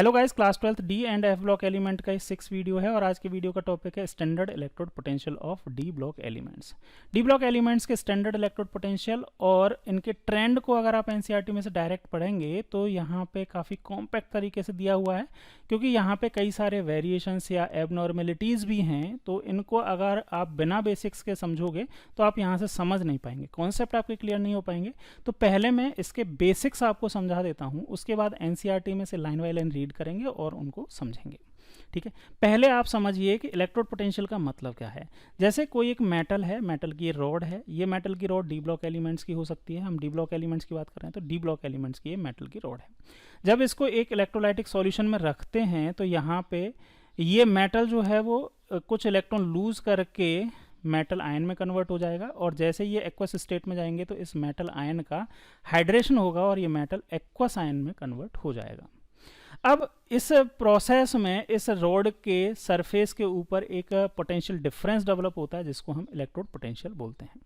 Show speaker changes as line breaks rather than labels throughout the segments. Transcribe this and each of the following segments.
Hello guys, class 12th D and F block element का 6 video है और आज के वीडियो का टॉपिक है standard electrode potential of D block elements. D block elements के स्टैंडर्ड इलेक्ट्रोड पोटेंशियल और इनके ट्रेंड को अगर आप एनसीईआरटी में से डायरेक्ट पढ़ेंगे तो यहाँ पे काफ़ी कॉम्पैक्ट तरीके से दिया हुआ है, क्योंकि यहाँ पे कई सारे वेरिएशंस या एबनॉर्मेलिटीज़ भी हैं। तो इनको अगर आप बिना बेसिक्स के समझोगे तो आप यहाँ से समझ नहीं पाएंगे, कॉन्सेप्ट आपके क्लियर नहीं हो पाएंगे। तो पहले मैं इसके बेसिक्स आपको समझा देता हूँ, उसके बाद एनसीईआरटी में से लाइन बाय लाइन रीड करेंगे और उनको समझेंगे। ठीक है, पहले आप समझिए कि इलेक्ट्रोड पोटेंशियल का मतलब क्या है। जैसे कोई एक मेटल है, मेटल की रॉड है, ये मेटल की रॉड डी ब्लॉक एलिमेंट्स की हो सकती है। हम डी ब्लॉक एलिमेंट्स की बात कर रहे हैं तो डी ब्लॉक एलिमेंट्स की ये मेटल की रॉड है। जब इसको एक इलेक्ट्रोलाइटिक सॉल्यूशन में रखते हैं तो यहाँ पे ये मेटल जो है वो कुछ इलेक्ट्रॉन लूज करके मेटल आयन में कन्वर्ट हो जाएगा, और जैसे ये एक्वस स्टेट में जाएंगे तो इस मेटल आयन का हाइड्रेशन होगा और ये मेटल एक्वस आयन में कन्वर्ट हो जाएगा। अब इस प्रोसेस में इस रॉड के सरफेस के ऊपर एक पोटेंशियल डिफरेंस डेवलप होता है जिसको हम इलेक्ट्रोड पोटेंशियल बोलते हैं।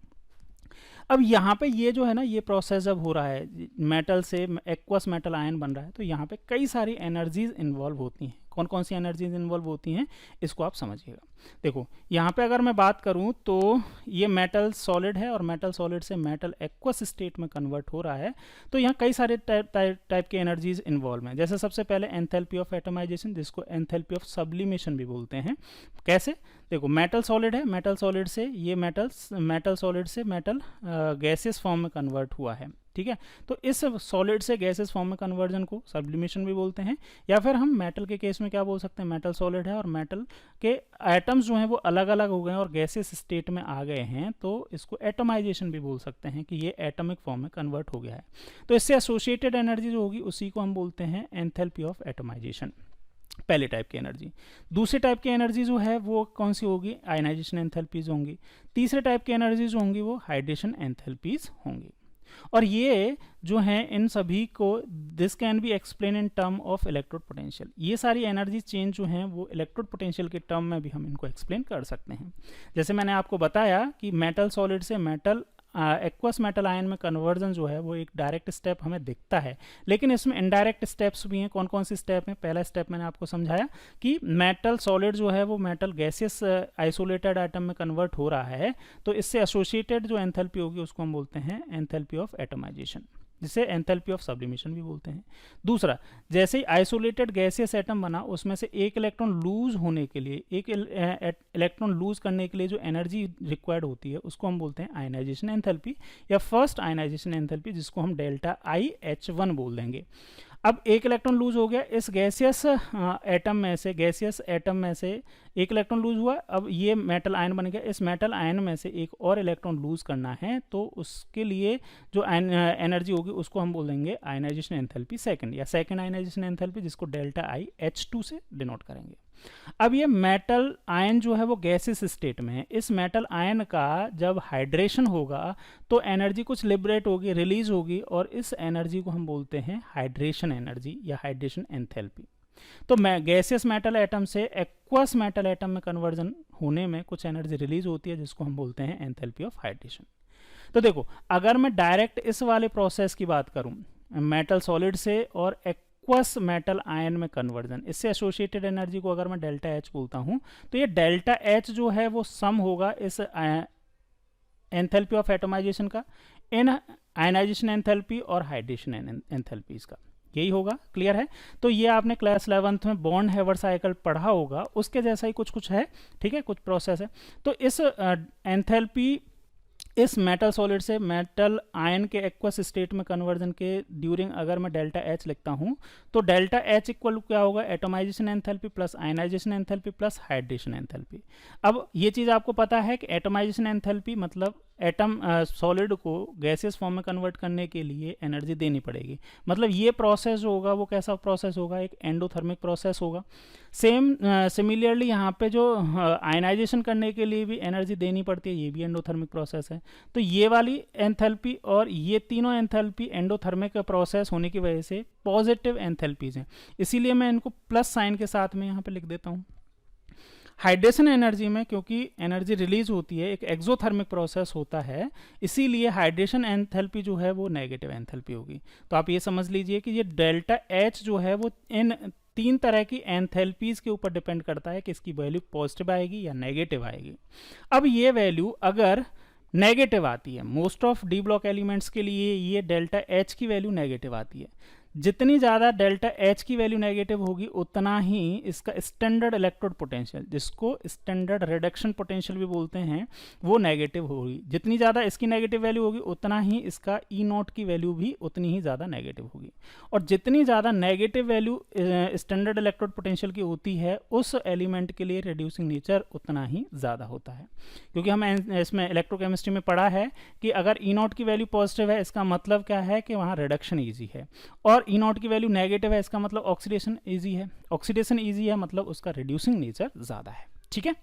अब यहाँ पे ये जो है ना, ये प्रोसेस जब हो रहा है, मेटल से एक्वस मेटल आयन बन रहा है, तो यहाँ पे कई सारी एनर्जीज इन्वॉल्व होती हैं। कौन कौन सी एनर्जीज इन्वॉल्व होती हैं इसको आप समझिएगा। देखो यहाँ पे अगर मैं बात करूँ तो ये मेटल सॉलिड है और मेटल सॉलिड से मेटल एक्वस स्टेट में कन्वर्ट हो रहा है, तो यहाँ कई सारे टाइप के एनर्जीज इन्वॉल्व हैं। जैसे सबसे पहले एंथैल्पी ऑफ एटमाइजेशन, जिसको एंथैल्पी ऑफ सब्लिमेशन भी बोलते हैं। कैसे? देखो मेटल सॉलिड है, मेटल सॉलिड से ये मेटल सॉलिड से मेटल गैसेस फॉर्म में कन्वर्ट हुआ है। ठीक है, तो इस सॉलिड से गैसेस फॉर्म में कन्वर्जन को सब्लिमेशन भी बोलते हैं। या फिर हम मेटल के केस में क्या बोल सकते हैं, मेटल सॉलिड है और मेटल के एटम्स जो हैं वो अलग अलग हो गए हैं और गैसेस स्टेट में आ गए हैं, तो इसको एटमाइजेशन भी बोल सकते हैं कि ये एटॉमिक फॉर्म में कन्वर्ट हो गया है। तो इससे एसोसिएटेड एनर्जी जो होगी उसी को हम बोलते हैं एंथैल्पी ऑफ एटमाइजेशन, पहले टाइप की एनर्जी। दूसरे टाइप की एनर्जी जो है वो कौन सी होगी? आयनाइजेशन एंथैल्पीज होंगी। तीसरे टाइप की एनर्जी जो होंगी वो हाइड्रेशन एंथैल्पीज होंगी। और ये जो हैं इन सभी को this can be explain in term of electrode potential. ये सारी एनर्जी चेंज जो हैं वो इलेक्ट्रोड पोटेंशियल के टर्म में भी हम इनको एक्सप्लेन कर सकते हैं। जैसे मैंने आपको बताया कि मेटल सॉलिड से मेटल एक्वस मेटल आयन में कन्वर्जन जो है वो एक डायरेक्ट स्टेप हमें दिखता है, लेकिन इसमें इनडायरेक्ट स्टेप्स भी हैं। कौन कौन सी स्टेप हैं? पहला स्टेप मैंने आपको समझाया कि मेटल सॉलिड जो है वो मेटल गैसियस आइसोलेटेड आइटम में कन्वर्ट हो रहा है, तो इससे एसोसिएटेड जो एंथैल्पी होगी उसको हम बोलते हैं एंथैल्पी ऑफ एटमाइजेशन, जिसे एंथैल्पी ऑफ सब्लिमेशन भी बोलते हैं। दूसरा, जैसे ही आइसोलेटेड गैसियस एटम बना, उसमें से एक इलेक्ट्रॉन लूज होने के लिए, एक इलेक्ट्रॉन लूज करने के लिए जो एनर्जी रिक्वायर्ड होती है उसको हम बोलते हैं आयनाइजेशन एंथैल्पी या फर्स्ट आयनाइजेशन एंथैल्पी, जिसको हम डेल्टा IH1 बोल देंगे। अब एक इलेक्ट्रॉन लूज हो गया, इस गैसियस एटम में से एक इलेक्ट्रॉन लूज हुआ, अब ये मेटल आयन बन गया। इस मेटल आयन में से एक और इलेक्ट्रॉन लूज करना है, तो उसके लिए जो एनर्जी होगी उसको हम बोल देंगे आयनाइजेशन एंथैल्पी सेकंड या सेकंड आयनाइजेशन एंथैल्पी, जिसको डेल्टा IH2 से डिनोट करेंगे। अब ये मेटल आयन जो है वो गैसेस स्टेट में है। इस मेटल आयन का जब हाइड्रेशन होगा तो एनर्जी कुछ लिबरेट होगी, रिलीज होगी, और इस एनर्जी को हम बोलते हैं हाइड्रेशन एनर्जी या हाइड्रेशन एंथैल्पी। तो गैसियस मेटल एटम से एक्वस मेटल एटम में कन्वर्जन होने में कुछ एनर्जी रिलीज होती है, जिसको हम बोलते हैं एंथैल्पी ऑफ हाइड्रेशन। तो देखो, अगर मैं डायरेक्ट इस वाले प्रोसेस की बात करूं, मेटल सॉलिड से और एक्वस मेटल आयन में कन्वर्जन, इससे एसोसिएटेड एनर्जी को अगर मैं डेल्टा H बोलता हूं, तो ये डेल्टा H जो है वो सम होगा इस एंथैल्पी ऑफ एटमाइजेशन का, इन आयनाइजेशन एंथैल्पी और हाइड्रेशन एंथैल्पीज का, यही होगा। क्लियर है? तो ये आपने क्लास 11th में बॉन्ड हेवर साइकिल पढ़ा होगा, उसके जैसा ही कुछ है। ठीक है, कुछ प्रोसेस है। तो इस एंथैल्पी इस मेटल सॉलिड से मेटल आयन के एक्वस स्टेट में कन्वर्जन के ड्यूरिंग अगर मैं डेल्टा H लिखता हूं, तो डेल्टा H इक्वल क्या होगा? Atomisation enthalpy plus ionisation enthalpy plus hydration enthalpy. अब ये चीज़ आपको पता है कि एटमाइजेशन एंथैल्पी मतलब एटम सॉलिड को गैसियस फॉर्म में कन्वर्ट करने के लिए एनर्जी देनी पड़ेगी। मतलब ये प्रोसेस जो होगा वो कैसा प्रोसेस होगा? एक एंडोथर्मिक प्रोसेस होगा। सिमिलरली यहाँ पे जो आयनाइजेशन करने के लिए भी एनर्जी देनी पड़ती है, ये भी एंडोथर्मिक प्रोसेस है। तो ये वाली एंथैल्पी और ये तीनों एंथैल्पी एंडोथर्मिक प्रोसेस होने की वजह से पॉजिटिव एंथैल्पीज हैं, इसीलिए मैं इनको प्लस साइन के साथ में यहाँ पे लिख देता हूँ। हाइड्रेशन एनर्जी में क्योंकि एनर्जी रिलीज होती है, एक एक्सोथर्मिक प्रोसेस होता है, इसीलिए हाइड्रेशन एंथैल्पी जो है वो नेगेटिव एंथैल्पी होगी। तो आप ये समझ लीजिए कि ये डेल्टा H जो है वो इन तीन तरह की एंथैल्पीज के ऊपर डिपेंड करता है कि इसकी वैल्यू पॉजिटिव आएगी या नेगेटिव आएगी। अब ये वैल्यू अगर नेगेटिव आती है, most of D block elements के लिए ये डेल्टा एच की वैल्यू नेगेटिव आती है। जितनी ज़्यादा डेल्टा एच की वैल्यू नेगेटिव होगी उतना ही इसका स्टैंडर्ड इलेक्ट्रोड पोटेंशियल, जिसको स्टैंडर्ड रिडक्शन पोटेंशियल भी बोलते हैं, वो नेगेटिव होगी। जितनी ज़्यादा इसकी नेगेटिव वैल्यू होगी उतना ही इसका ई नॉट की वैल्यू भी उतनी ही ज़्यादा नेगेटिव होगी। और जितनी ज़्यादा negative value standard electrode potential की होती है उस एलिमेंट के लिए रिड्यूसिंग नेचर उतना ही ज़्यादा होता है। क्योंकि हम इसमें इलेक्ट्रोकेमिस्ट्री में पढ़ा है कि अगर ई नॉट की वैल्यू पॉजिटिव है इसका मतलब क्या है कि वहाँ रिडक्शन ईजी है, और ई नॉट की वैल्यू नेगेटिव है इसका मतलब ऑक्सीडेशन इजी है। ऑक्सीडेशन इजी है मतलब उसका रिड्यूसिंग नेचर ज़्यादा है। ठीक है,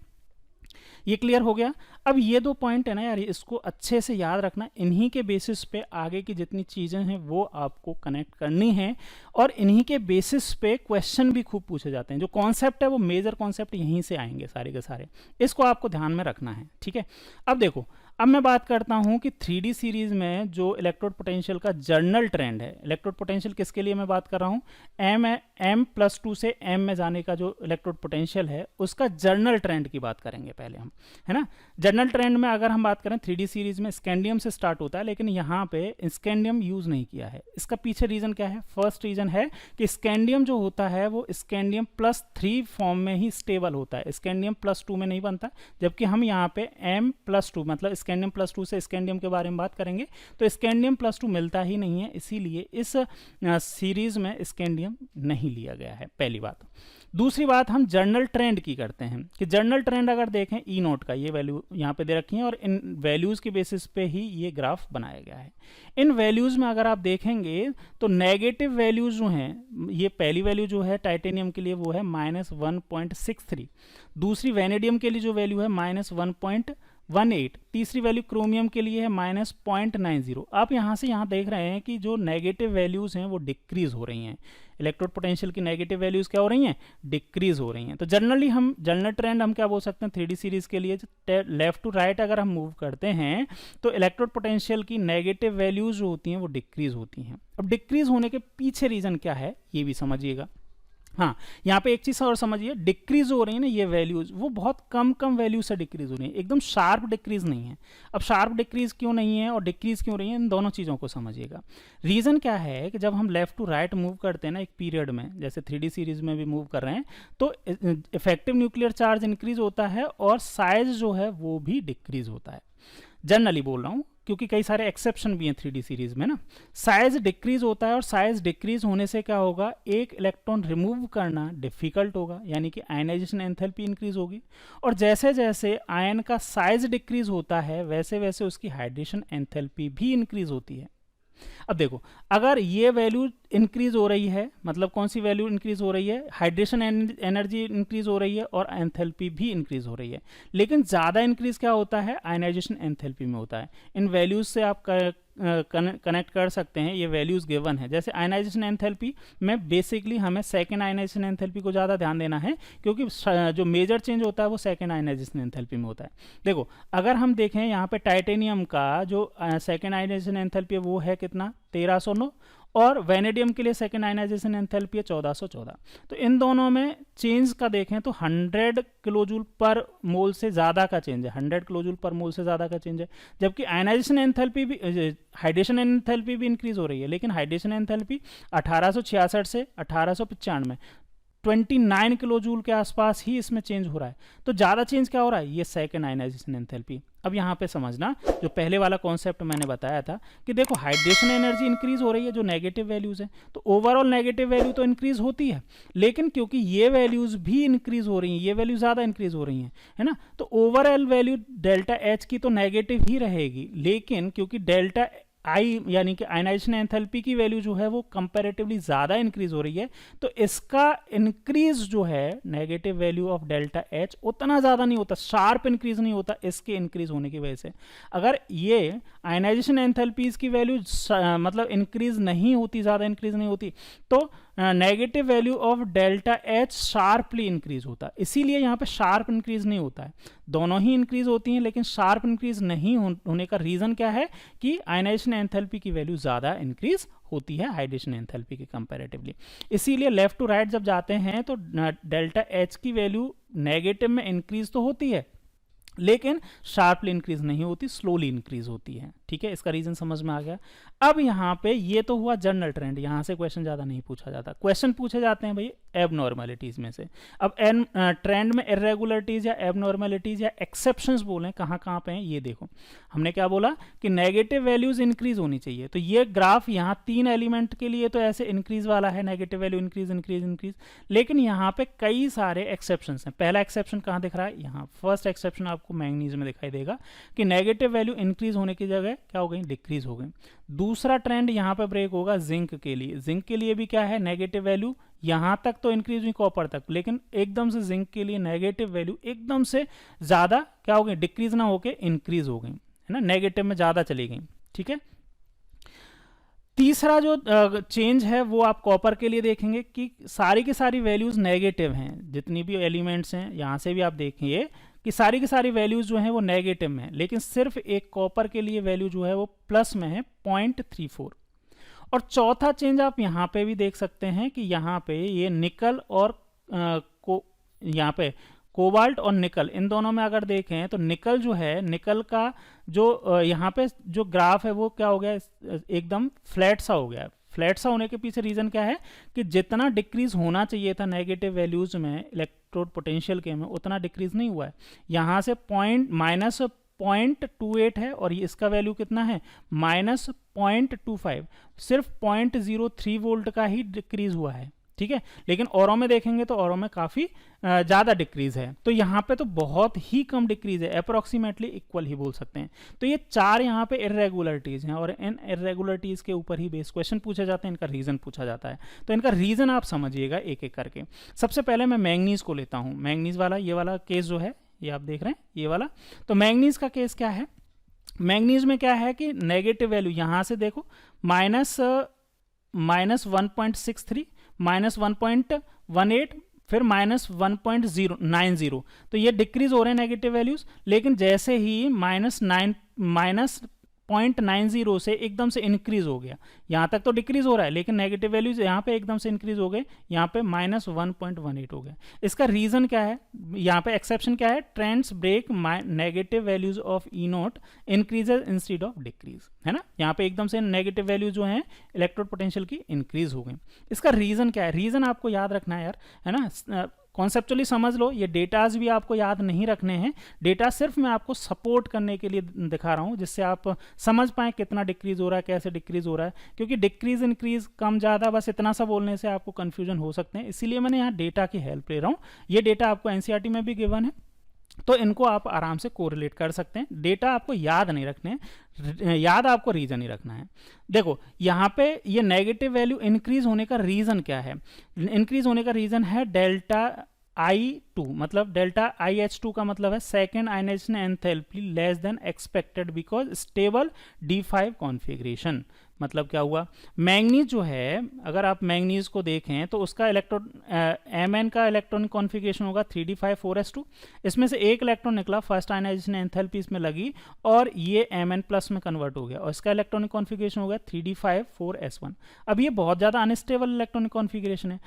ये क्लियर हो गया। अब ये दो पॉइंट है ना यार, इसको अच्छे से याद रखना। इन्हीं के बेसिस पे आगे की जितनी चीज़ें हैं वो आपको कनेक्ट करनी है, और इन्हीं के बेसिस पे क्वेश्चन भी खूब पूछे जाते हैं। जो कॉन्सेप्ट है वो मेजर कॉन्सेप्ट यहीं से आएंगे सारे के सारे, इसको आपको ध्यान में रखना है। ठीक है, अब देखो, अब मैं बात करता हूं कि 3D सीरीज में जो इलेक्ट्रोड पोटेंशियल का जर्नल ट्रेंड है, इलेक्ट्रोड पोटेंशियल किसके लिए मैं बात कर रहा हूं, m+2 से m में जाने का जो इलेक्ट्रोड पोटेंशियल है उसका जर्नल ट्रेंड की बात करेंगे पहले हम, है ना। जर्नल ट्रेंड में अगर हम बात करें 3D सीरीज में स्कैंडियम से स्टार्ट होता है, लेकिन यहाँ पे स्कैंडियम यूज नहीं किया है। इसका पीछे रीजन क्या है? फर्स्ट रीजन है कि स्कैंडियम जो होता है वो स्कैंडियम +3 फॉर्म में ही स्टेबल होता है, स्कैंडियम +2 में नहीं बनता। जबकि हम यहाँ पे m+2 मतलब स्कैंडियम +2 से स्कैंडियम के बारे में बात करेंगे तो स्कैंडियम +2 मिलता ही नहीं है, इसीलिए इस सीरीज में स्कैंडियम नहीं लिया गया है, पहली बात। दूसरी बात, हम जर्नल ट्रेंड की करते हैं कि जर्नल ट्रेंड अगर देखें ई नोट का, ये वैल्यू यहाँ पे दे रखी है और इन वैल्यूज के बेसिस पे ही ये ग्राफ बनाया गया है। इन वैल्यूज में अगर आप देखेंगे तो नेगेटिव वैल्यूज जो हैं, ये पहली वैल्यू जो है टाइटेनियम के लिए वो है -1.63, दूसरी वैनेडियम के लिए जो वैल्यू है -1.18, तीसरी वैल्यू क्रोमियम के लिए है -0.90। आप यहाँ से यहाँ देख रहे हैं कि जो नेगेटिव वैल्यूज़ हैं वो डिक्रीज हो रही हैं। इलेक्ट्रोड पोटेंशियल की नेगेटिव वैल्यूज़ क्या हो रही हैं? डिक्रीज हो रही हैं। तो जनरली हम जर्नल ट्रेंड हम क्या बोल सकते हैं 3D सीरीज के लिए, लेफ्ट टू राइट अगर हम मूव करते हैं तो इलेक्ट्रोड पोटेंशियल की नेगेटिव वैल्यूज जो होती हैं वो डिक्रीज होती हैं। अब डिक्रीज होने के पीछे रीज़न क्या है ये भी समझिएगा। हाँ, यहाँ पे एक चीज़ और समझिए, डिक्रीज हो रही है ना ये वैल्यूज, वो बहुत कम वैल्यू से डिक्रीज हो रही है, एकदम शार्प डिक्रीज नहीं है। अब शार्प डिक्रीज क्यों नहीं है और डिक्रीज क्यों रही है, इन दोनों चीज़ों को समझिएगा। रीज़न क्या है कि जब हम लेफ्ट टू राइट मूव करते हैं ना एक पीरियड में, जैसे 3D सीरीज में भी मूव कर रहे हैं, तो इफेक्टिव न्यूक्लियर चार्ज इंक्रीज होता है और साइज जो है वो भी डिक्रीज होता है। जनरली बोल रहा हूँ क्योंकि कई सारे एक्सेप्शन भी हैं 3D सीरीज में ना। साइज डिक्रीज होता है और साइज डिक्रीज होने से क्या होगा, एक इलेक्ट्रॉन रिमूव करना डिफिकल्ट होगा, यानी कि आयनाइजेशन एंथैल्पी इंक्रीज होगी। और जैसे जैसे आयन का साइज डिक्रीज होता है वैसे वैसे उसकी हाइड्रेशन एंथैल्पी भी इंक्रीज होती है। अब देखो, अगर ये वैल्यू इंक्रीज हो रही है, मतलब कौन सी वैल्यू इंक्रीज हो रही है, हाइड्रेशन एनर्जी इंक्रीज हो रही है और एंथैल्पी भी इंक्रीज हो रही है। लेकिन ज़्यादा इंक्रीज क्या होता है, आयनाइजेशन एंथैल्पी में होता है। इन वैल्यूज से आप कनेक्ट कर सकते हैं, ये वैल्यूज गिवन है। जैसे आयनाइजेशन एंथैल्पी में बेसिकली हमें सेकेंड आयनाइजेशन एंथैल्पी को ज़्यादा ध्यान देना है, क्योंकि जो मेजर चेंज होता है वो सेकेंड आयनाइजेशन एंथैल्पी में होता है। देखो, अगर हम देखें यहाँ पे टाइटेनियम का जो सेकेंड आयनाइजेशन एंथैल्पी है वो है कितना, 1309, और वैनेडियम के लिए सेकेंड आयनाइजेशन एंथैल्पी है 1414। तो इन दोनों में चेंज का देखें तो 100 किलोजूल पर मोल से ज़्यादा का चेंज है, 100 किलोजूल पर मोल से ज़्यादा का चेंज है। जबकि आयनाइजेशन एंथैल्पी भी, हाइड्रेशन एंथैल्पी भी इंक्रीज हो रही है, लेकिन हाइड्रेशन एंथैल्पी 1866 से 1895 29 किलोजूल के आसपास ही इसमें चेंज हो रहा है। तो ज़्यादा चेंज क्या हो रहा है, ये सेकेंड आयनाइजेशन एंथैल्पी। अब यहाँ पे समझना, जो पहले वाला कॉन्सेप्ट मैंने बताया था कि देखो हाइड्रेशन एनर्जी इंक्रीज हो रही है जो नेगेटिव वैल्यूज़ है, तो ओवरऑल नेगेटिव वैल्यू तो इंक्रीज होती है, लेकिन क्योंकि ये वैल्यूज़ भी इंक्रीज हो रही हैं, ये वैल्यू ज़्यादा इंक्रीज हो रही हैं, है ना, तो ओवरऑल वैल्यू डेल्टा एच की तो नेगेटिव ही रहेगी। लेकिन क्योंकि डेल्टा आई यानी कि आयनाइजेशन एंथैल्पी की वैल्यू जो है वो कंपैरेटिवली ज़्यादा इंक्रीज हो रही है, तो इसका इंक्रीज जो है negative value of delta H उतना ज़्यादा नहीं होता, शार्प इंक्रीज नहीं होता इसके इंक्रीज होने की वजह से। अगर ये आयनाइजेशन एंथैल्पीज की वैल्यू मतलब इंक्रीज नहीं होती, ज़्यादा इंक्रीज नहीं होती, तो negative value of delta H sharply increase होता है। इसीलिए यहाँ पे शार्प इंक्रीज नहीं होता है, दोनों ही इंक्रीज होती हैं, लेकिन शार्प इंक्रीज नहीं होने का रीज़न क्या है कि आयनाइजेशन एंथैल्पी की वैल्यू ज़्यादा इंक्रीज होती है हाइड्रेशन एंथैल्पी के कंपैरेटिवली। इसीलिए लेफ्ट टू राइट जब जाते हैं तो डेल्टा एच की वैल्यू नेगेटिव में इंक्रीज तो होती है, लेकिन शार्पली इंक्रीज नहीं होती, स्लोली इंक्रीज होती है। ठीक है, इसका रीजन समझ में आ गया। अब यहाँ पे ये तो हुआ जनरल ट्रेंड, यहाँ से क्वेश्चन ज़्यादा नहीं पूछा जाता, क्वेश्चन पूछे जाते हैं भाई एबनॉर्मलिटीज़ में से। अब ट्रेंड में इरेगुलरिटीज़ या एबनॉर्मलिटीज़ या एक्सेप्शंस बोलें कहाँ कहाँ पे हैं, ये देखो। हमने क्या बोला कि नेगेटिव वैल्यूज़ इंक्रीज होनी चाहिए, तो ये ग्राफ यहाँ 3 एलिमेंट के लिए तो ऐसे इंक्रीज वाला है, negative value increase increase increase, लेकिन यहाँ पे कई सारे एक्सेप्शंस हैं। पहला एक्सेप्शन कहाँ दिख रहा है, यहाँ फर्स्ट एक्सेप्शन आपको मैंगनीज में दिखाई देगा कि नेगेटिव वैल्यू इंक्रीज होने की जगह क्या हो गई, डिक्रीज हो गई। दूसरा ट्रेंड यहाँ पे ब्रेक होगा जिंक के लिए। जिंक के लिए भी क्या है, नेगेटिव वैल्यू यहाँ तक तो इंक्रीज हुई कॉपर तक, लेकिन एकदम से जिंक के लिए नेगेटिव वैल्यू एकदम से ज़्यादा क्या हो गई, डिक्रीज ना होके इंक्रीज हो गई, है ना, नेगेटिव में ज़्यादा चली गई। ठीक है, तीसरा जो चेंज है वो आप कॉपर के लिए देखेंगे कि सारी की सारी वैल्यूज़ नेगेटिव हैं, जितनी भी एलिमेंट्स हैं यहाँ से भी आप देखेंगे कि सारी की सारी वैल्यूज जो हैं वो नेगेटिव में है, लेकिन सिर्फ एक कॉपर के लिए वैल्यू जो है वो प्लस में है 0.34। और चौथा चेंज आप यहाँ पे भी देख सकते हैं कि यहाँ पे ये निकल और यहाँ पे कोबाल्ट और निकल, इन दोनों में अगर देखें तो निकल जो है, निकल का जो यहाँ पे जो ग्राफ है वो क्या हो गया, एकदम फ्लैट सा हो गया। फ्लैट सा होने के पीछे रीज़न क्या है कि जितना डिक्रीज होना चाहिए था नेगेटिव वैल्यूज़ में इलेक्ट्रोड पोटेंशियल के में, उतना डिक्रीज नहीं हुआ है। यहाँ से -0.28 है और ये इसका वैल्यू कितना है, -0.25, सिर्फ 0.03 वोल्ट का ही डिक्रीज हुआ है। ठीक है, लेकिन औरों में देखेंगे तो औरों में काफ़ी ज़्यादा डिक्रीज है, तो यहाँ पे तो बहुत ही कम डिक्रीज है, अप्रोक्सीमेटली इक्वल ही बोल सकते हैं। तो ये 4 यहाँ पे इरेगुलरिटीज़ हैं और इन इरेगुलरिटीज़ के ऊपर ही बेस क्वेश्चन पूछे जाते हैं, इनका रीज़न पूछा जाता है। तो इनका रीज़न आप समझिएगा एक एक करके। सबसे पहले मैं मैंगनीज़ को लेता हूँ, मैंगनीज़ वाला ये वाला केस जो है, ये आप देख रहे हैं ये वाला। तो मैंगनीज़ का केस क्या है, मैंगनीज़ में क्या है कि नेगेटिव वैल्यू यहाँ से देखो -1.63, -1.18, फिर -1.090, तो ये डिक्रीज हो रहे हैं नेगेटिव वैल्यूज। लेकिन जैसे ही -0.90 से एकदम से इंक्रीज हो गया, यहाँ तक तो डिक्रीज हो रहा है, लेकिन नेगेटिव वैल्यूज यहाँ पे एकदम से इंक्रीज हो गए, यहाँ पे -1.18 हो गया। इसका रीजन क्या है, यहाँ पे एक्सेप्शन क्या है, trends break negative values of E naught increases instead of decrease, है ना। यहाँ पे एकदम से नेगेटिव वैल्यूज जो हैं इलेक्ट्रोड पोटेंशियल की इंक्रीज हो गई। इसका रीजन क्या है, रीजन आपको याद रखना है यार, है ना, कॉन्सेप्चुअली समझ लो। ये डेटाज भी आपको याद नहीं रखने हैं, डेटा सिर्फ मैं आपको सपोर्ट करने के लिए दिखा रहा हूँ, जिससे आप समझ पाएँ कितना डिक्रीज हो रहा है, कैसे डिक्रीज हो रहा है, क्योंकि डिक्रीज इंक्रीज कम ज़्यादा बस इतना सा बोलने से आपको कन्फ्यूजन हो सकते हैं। इसीलिए मैंने यहाँ डेटा की हेल्प ले रहा हूँ। ये डेटा आपको एनसीईआरटी में भी गिवन है, तो इनको आप आराम से कोरिलेट कर सकते हैं। डेटा आपको याद नहीं रखने हैं, याद आपको रीजन ही रखना है। देखो यहाँ पे ये नेगेटिव वैल्यू इंक्रीज होने का रीजन क्या है, इंक्रीज होने का रीजन है डेल्टा I2, मतलब डेल्टा IH2 का मतलब है second ionisation enthalpy less than expected because stable D5 configuration. मतलब क्या हुआ, मैंगनीज जो है, अगर आप मैंगनीज को देखें तो उसका इलेक्ट्रॉन Mn का इलेक्ट्रॉनिक कॉन्फ़िगरेशन होगा 3d5 4s2। इसमें से एक इलेक्ट्रॉन निकला, फर्स्ट आयनाइजेशन एंथैल्पी इसमें लगी और ये Mn प्लस में कन्वर्ट हो गया और इसका इलेक्ट्रॉनिक कॉन्फ़िगरेशन हो गया 3d5 4s1। अब ये बहुत ज़्यादा अनस्टेबल इलेक्ट्रॉनिक कॉन्फ़िगरेशन है।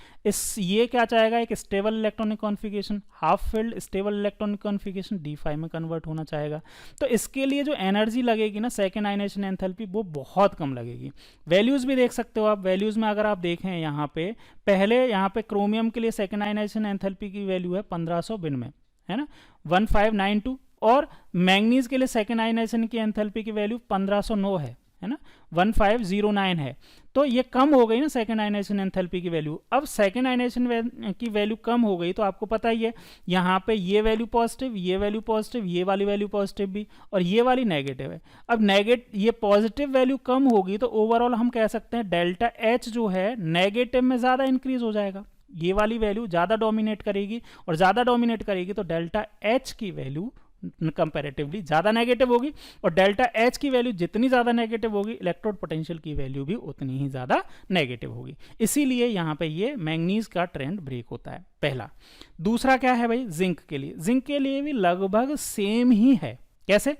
ये क्या चाहेगा, एक stable electronic configuration, half filled stable electronic configuration D5 में कन्वर्ट होना चाहेगा। तो इसके लिए जो एनर्जी लगेगी ना सेकेंड आयनाइजेशन एंथैल्पी, वो बहुत कम लगेगी। वैल्यूज भी देख सकते हो आप, वैल्यूज में अगर आप देखें यहाँ पे पहले, यहाँ पे क्रोमियम के लिए सेकेंड आयनाइजेशन एंथैल्पी की वैल्यू है 1500 बिन में, है ना, 1592, और मैंगनीज के लिए सेकेंड आयनाइजेशन की एंथैल्पी की वैल्यू 1509 है ना, 1509 है। तो ये कम हो गई ना सेकेंड आयनाइजेशन एंथैल्पी की वैल्यू। अब सेकेंड आयनाइजेशन की वैल्यू कम हो गई तो आपको पता ही है यहाँ पे ये वैल्यू पॉजिटिव, ये वैल्यू पॉजिटिव, ये वाली वैल्यू पॉजिटिव भी, और ये वाली नेगेटिव है। अब ये पॉजिटिव वैल्यू कम होगी तो ओवरऑल हम कह सकते हैं डेल्टा एच जो है नेगेटिव में ज़्यादा इंक्रीज हो जाएगा, ये वाली वैल्यू ज़्यादा डोमिनेट करेगी, और ज़्यादा डोमिनेट करेगी तो डेल्टा एच की वैल्यू कंपैरेटिवली ज़्यादा नेगेटिव होगी, और डेल्टा एच की वैल्यू जितनी ज़्यादा नेगेटिव होगी इलेक्ट्रोड पोटेंशियल की वैल्यू भी उतनी ही ज़्यादा नेगेटिव होगी। इसीलिए यहाँ पे ये मैंगनीज का ट्रेंड ब्रेक होता है, पहला। दूसरा क्या है भाई, जिंक के लिए। जिंक के लिए भी लगभग सेम ही है। कैसे?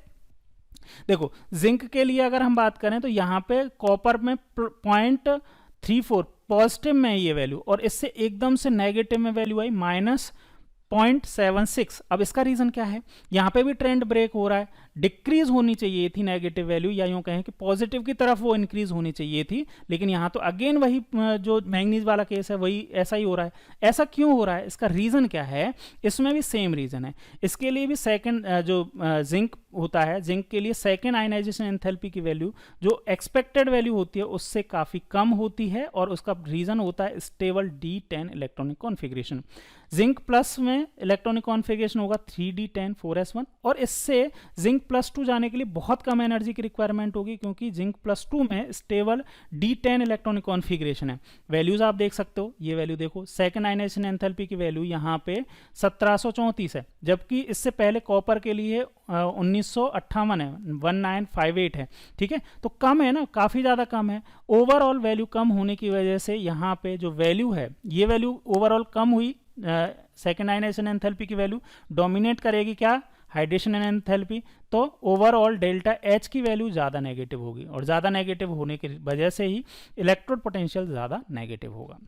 देखो, जिंक के लिए अगर हम बात करें तो यहाँ पे कॉपर में 0.34 पॉजिटिव में ये वैल्यू, और इससे एकदम से नेगेटिव में वैल्यू आई -0.76। अब इसका रीजन क्या है? यहाँ पे भी ट्रेंड ब्रेक हो रहा है, डिक्रीज होनी चाहिए थी नेगेटिव वैल्यू, या यूं कहें कि पॉजिटिव की तरफ वो इंक्रीज होनी चाहिए थी, लेकिन यहाँ तो अगेन वही जो मैंगनीज वाला केस है वही ऐसा ही हो रहा है। ऐसा क्यों हो रहा है? इसका रीजन क्या है? इसमें भी सेम रीजन है। इसके लिए भी सेकंड जो जिंक होता है, जिंक के लिए सेकंड आयनाइजेशन एंथैल्पी की वैल्यू जो एक्सपेक्टेड वैल्यू होती है उससे काफ़ी कम होती है, और उसका रीज़न होता है stable D10 electronic configuration. Zinc plus में इलेक्ट्रॉनिक कॉन्फ़िगरेशन होगा 3D10 4s1, और इससे जिंक +2 जाने के लिए बहुत कम एनर्जी की रिक्वायरमेंट होगी, क्योंकि जिंक +2 में स्टेबल D10 इलेक्ट्रॉनिक कॉन्फ़िगरेशन है। वैल्यूज आप देख सकते हो, ये वैल्यू देखो, सेकंड आयनाइजेशन एंथैल्पी की वैल्यू यहाँ पे 1734 है, जबकि इससे पहले कॉपर के लिए 1958 है, 1958 है। ठीक है, तो कम है ना, काफ़ी ज़्यादा कम है। ओवरऑल वैल्यू कम होने की वजह से यहाँ पे जो वैल्यू है, ये वैल्यू ओवरऑल कम हुई। सेकेंड आयनाइजेशन एंथैल्पी की वैल्यू डोमिनेट करेगी क्या? Hydration enthalpy. तो ओवरऑल डेल्टा एच की वैल्यू ज़्यादा नेगेटिव होगी, और ज़्यादा नेगेटिव होने की वजह से ही इलेक्ट्रोड पोटेंशियल ज़्यादा नेगेटिव होगा,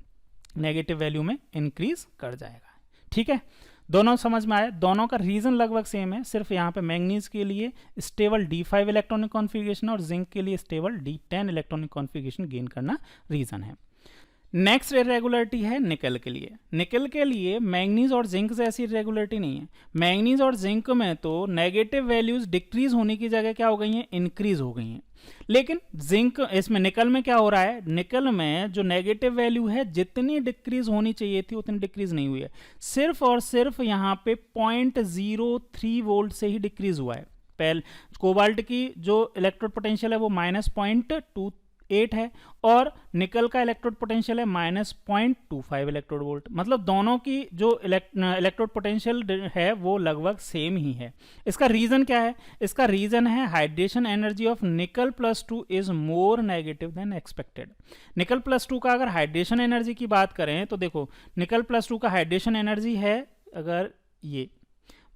नेगेटिव वैल्यू में इंक्रीज कर जाएगा। ठीक है, दोनों समझ में आए? दोनों का रीजन लगभग सेम है, सिर्फ यहाँ पे मैंगनीज के लिए स्टेबल D5 इलेक्ट्रॉनिक कॉन्फ़िगरेशन और जिंक के लिए stable D10 electronic configuration gain करना रीजन है। नेक्स्ट इरेगुलरिटी है निकल के लिए। निकल के लिए मैंगनीज और जिंक जैसी इरेगुलरिटी नहीं है। मैंगनीज और जिंक में तो नेगेटिव वैल्यूज डिक्रीज होने की जगह क्या हो गई हैं? इंक्रीज हो गई हैं। लेकिन जिंक, इसमें निकल में क्या हो रहा है? निकल में जो नेगेटिव वैल्यू है जितनी डिक्रीज होनी चाहिए थी उतनी डिक्रीज नहीं हुई है, सिर्फ और सिर्फ यहाँ पे 0.03 वोल्ट से ही डिक्रीज हुआ है। पहले कोबाल्ट की जो इलेक्ट्रोड पोटेंशियल है वो -0.28 है, और निकल का इलेक्ट्रोड पोटेंशियल है -0.25 इलेक्ट्रोड वोल्ट। मतलब दोनों की जो इलेक्ट्रोड पोटेंशियल है वो लगभग सेम ही है। इसका रीजन क्या है? इसका रीजन है हाइड्रेशन एनर्जी ऑफ निकल +2 is more negative than expected. निकल +2 का अगर हाइड्रेशन एनर्जी की बात करें तो देखो, निकल +2 का हाइड्रेशन एनर्जी है अगर ये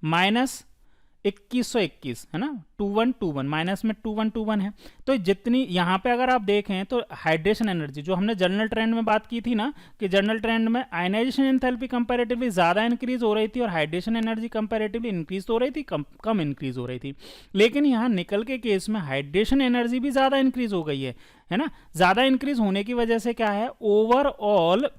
-2121 है ना, 2121 माइनस में 2121 है। तो जितनी यहाँ पे अगर आप देखें तो हाइड्रेशन एनर्जी जो हमने जनरल ट्रेंड में बात की थी ना, कि जनरल ट्रेंड में आयनाइजेशन एंथैल्पी कंपैरेटिवली ज़्यादा इंक्रीज हो रही थी और हाइड्रेशन एनर्जी कंपैरेटिवली इंक्रीज हो रही थी, कम इंक्रीज हो रही थी। लेकिन यहाँ निकल के केस में हाइड्रेशन एनर्जी भी ज़्यादा इंक्रीज हो गई है ना। ज़्यादा इंक्रीज होने की वजह से क्या है, ओवरऑल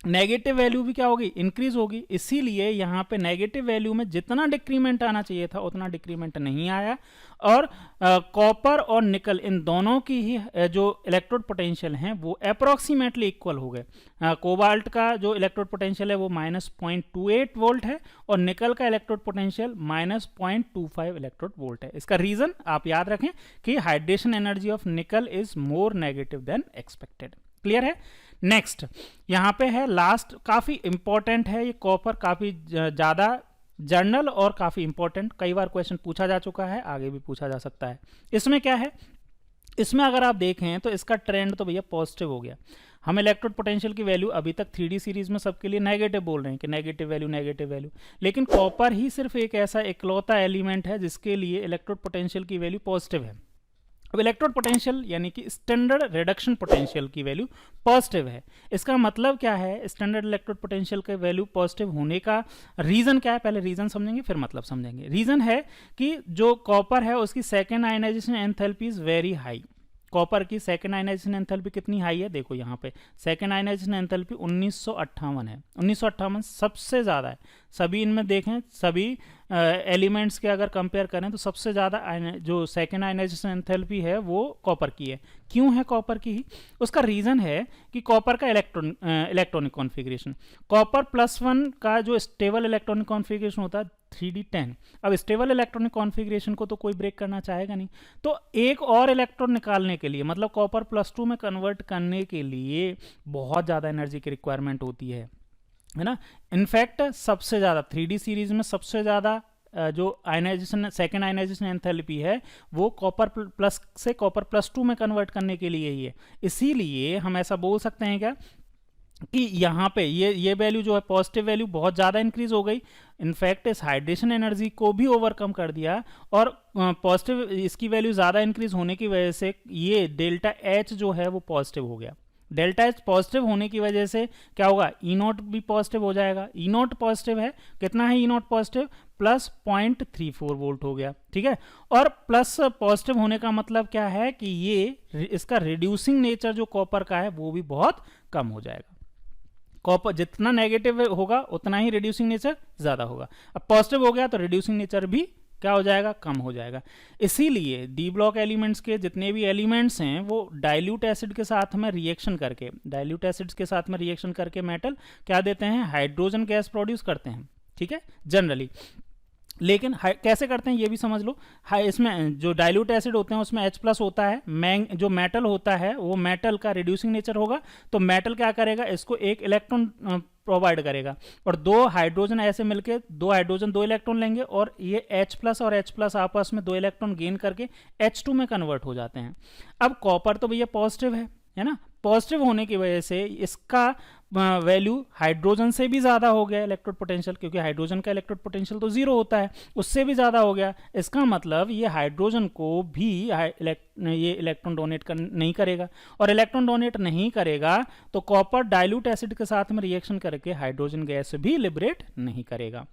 नेगेटिव वैल्यू भी क्या होगी? इंक्रीज होगी। इसीलिए यहाँ पे नेगेटिव वैल्यू में जितना डिक्रीमेंट आना चाहिए था उतना डिक्रीमेंट नहीं आया, और कॉपर और निकल इन दोनों की ही जो इलेक्ट्रोड पोटेंशियल हैं वो अप्रॉक्सीमेटली इक्वल हो गए। कोबाल्ट का जो इलेक्ट्रोड पोटेंशियल है वो -0.28 वोल्ट है, और निकल का इलेक्ट्रोड पोटेंशियल -0.25 इलेक्ट्रोड वोल्ट है। इसका रीजन आप याद रखें कि हाइड्रेशन एनर्जी ऑफ निकल is more negative than expected. Clear है? नेक्स्ट यहाँ पे है लास्ट, काफ़ी इंपॉर्टेंट है ये कॉपर, काफ़ी ज़्यादा जर्नल और काफ़ी इंपॉर्टेंट, कई बार क्वेश्चन पूछा जा चुका है, आगे भी पूछा जा सकता है। इसमें क्या है? इसमें अगर आप देखें तो इसका ट्रेंड तो भैया पॉजिटिव हो गया। हम इलेक्ट्रोड पोटेंशियल की वैल्यू अभी तक 3D सीरीज में सबके लिए नेगेटिव बोल रहे हैं कि नेगेटिव वैल्यू, लेकिन कॉपर ही सिर्फ एक ऐसा इकलौता एलिमेंट है जिसके लिए इलेक्ट्रोड पोटेंशियल की वैल्यू पॉजिटिव है। अब इलेक्ट्रोड पोटेंशियल यानी कि स्टैंडर्ड रिडक्शन पोटेंशियल की वैल्यू पॉजिटिव है। इसका मतलब क्या है? स्टैंडर्ड इलेक्ट्रोड पोटेंशियल के वैल्यू पॉजिटिव होने का रीजन क्या है? पहले रीजन समझेंगे फिर मतलब समझेंगे। रीजन है कि जो कॉपर है उसकी second ionisation enthalpy is very high. Copper की सेकेंड आयनाइजेशन एंथैल्पी कितनी हाई है? देखो यहाँ पे सेकेंड आयनाइजेशन एंथैल्पी 1958 है। 1958 सबसे ज़्यादा है। सभी इनमें देखें, सभी एलिमेंट्स के अगर कंपेयर करें तो सबसे ज़्यादा जो सेकेंड आयनाइजेशन एंथैल्पी है वो कॉपर की है। क्यों है कॉपर की ही? उसका रीज़न है कि कॉपर का इलेक्ट्रॉनिक कॉन्फ़िगरेशन, कॉपर +1 का जो स्टेबल इलेक्ट्रॉनिक कॉन्फ़िगरेशन होता है 3D10। अब स्टेबल इलेक्ट्रॉनिक कॉन्फ़िगरेशन को तो कोई ब्रेक करना चाहेगा नहीं, तो एक और इलेक्ट्रॉन निकालने के लिए, मतलब कॉपर +2 में कन्वर्ट करने के लिए बहुत ज़्यादा एनर्जी की रिक्वायरमेंट होती है ना। इनफैक्ट सबसे ज़्यादा 3D सीरीज में सबसे ज़्यादा जो आयनाइजेशन सेकेंड आयनाइजेशन एंथैल्पी है वो कॉपर प्लस से कॉपर प्लस 2 में कन्वर्ट करने के लिए ही है। इसीलिए हम ऐसा बोल सकते हैं क्या कि यहाँ पे ये वैल्यू जो है पॉजिटिव वैल्यू बहुत ज़्यादा इंक्रीज हो गई, इनफैक्ट इस हाइड्रेशन एनर्जी को भी ओवरकम कर दिया, और पॉजिटिव इसकी वैल्यू ज़्यादा इंक्रीज होने की वजह से ये डेल्टा एच जो है वो पॉजिटिव हो गया। डेल्टा एच पॉजिटिव होने की वजह से क्या होगा, ई नॉट भी पॉजिटिव हो जाएगा। ई नॉट पॉजिटिव है, कितना है ई नॉट पॉजिटिव, प्लस 0.34 वोल्ट हो गया, ठीक है। और प्लस पॉजिटिव होने का मतलब क्या है कि ये इसका रिड्यूसिंग नेचर जो कॉपर का है वो भी बहुत कम हो जाएगा। कॉपर जितना नेगेटिव होगा उतना ही रिड्यूसिंग नेचर ज़्यादा होगा। अब पॉजिटिव हो गया तो रिड्यूसिंग नेचर भी क्या हो जाएगा, कम हो जाएगा। इसीलिए डी ब्लॉक एलिमेंट्स के जितने भी एलिमेंट्स हैं वो डाइल्यूट एसिड के साथ में रिएक्शन करके, डाइल्यूट एसिड्स के साथ में रिएक्शन करके मेटल क्या देते हैं, हाइड्रोजन गैस प्रोड्यूस करते हैं, ठीक है, जनरली। लेकिन कैसे करते हैं ये भी समझ लो। इसमें जो डाइल्यूट एसिड होते हैं उसमें H प्लस होता है, जो मेटल होता है वो मेटल का रिड्यूसिंग नेचर होगा, तो मेटल क्या करेगा, इसको एक इलेक्ट्रॉन प्रोवाइड करेगा, और दो हाइड्रोजन ऐसे मिलके दो हाइड्रोजन दो इलेक्ट्रॉन लेंगे, और ये H प्लस और H प्लस आपस में दो इलेक्ट्रॉन गेन करके H2 में कन्वर्ट हो जाते हैं। अब कॉपर तो भैया पॉजिटिव है ना, पॉजिटिव होने की वजह से इसका वैल्यू हाइड्रोजन से भी ज़्यादा हो गया इलेक्ट्रोड पोटेंशियल, क्योंकि हाइड्रोजन का इलेक्ट्रोड पोटेंशियल तो जीरो होता है, उससे भी ज़्यादा हो गया। इसका मतलब ये हाइड्रोजन को भी ये इलेक्ट्रॉन डोनेट नहीं करेगा, और इलेक्ट्रॉन डोनेट नहीं करेगा तो कॉपर डाइल्यूट एसिड के साथ में रिएक्शन करके हाइड्रोजन गैस भी लिबरेट नहीं करेगा।